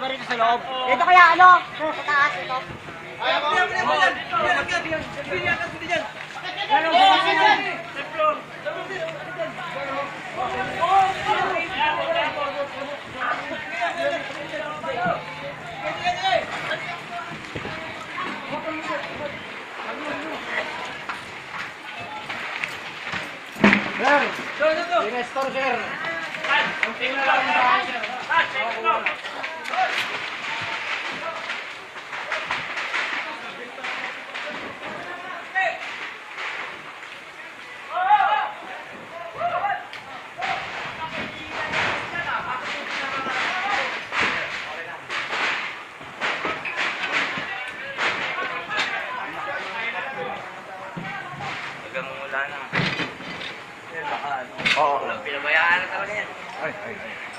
ba rito sa loob? Dito kaya ano? Sa taas ito. Investor, sir. Hanggang wala na. Yan, baka ano. Oo. Pinabayaan na talaga yan. Ay.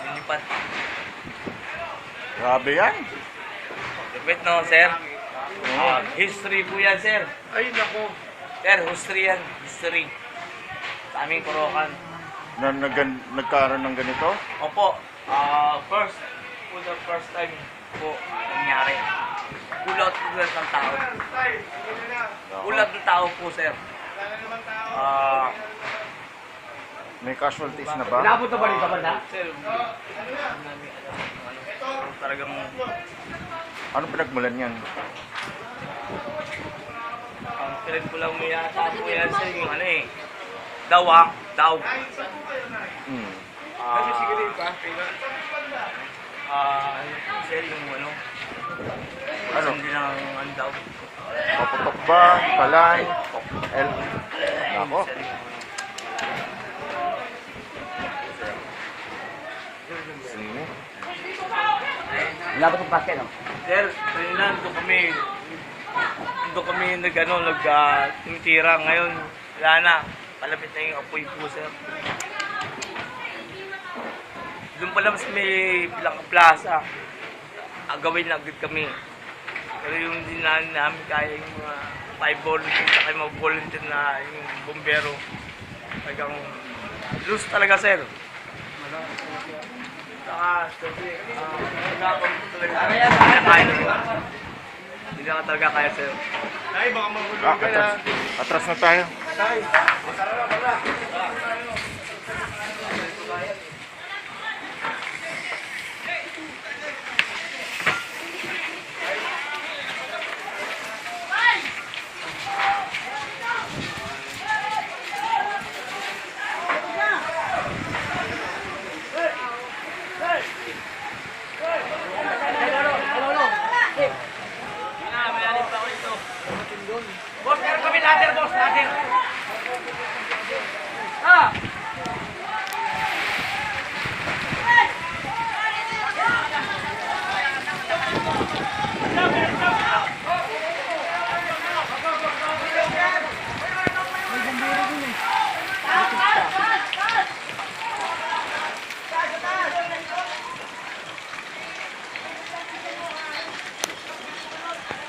Lilipat. Grabe yan. Lipit no, sir? History po yan, sir. Ay, nako. Sir, history yan. History. Sa aming Kurokan. Nagkaroon ng ganito? Opo. First, for the first time po nangyari. Ulat ng tao. Ulat ng tao po, sir. May casualties na ba? Inabot na ba rin ba na? Sir, talagang Ano pinagmulan yan? ang pilag ko lang may yata po yan, sir, yung ano eh. Daw. Hmm. Sir, yung ano. Ano? Hindi lang ano daw. Paputok ba? Kalay? Nako. Sir, yung ano. Sige. Inabot ng basket, no? Sir, kanina doon kami tumitira. Ngayon, wala na. Palapit na yung apoy po, sir. Doon pala mas may plaza. Agawin na agad kami. Pero yung hindi namin kaya yung mga 5 volunteer at mga volunteer na yung bombero. Talagang lose talaga, sir. Saka, hindi na talaga kaya, sir. Atras na tayo.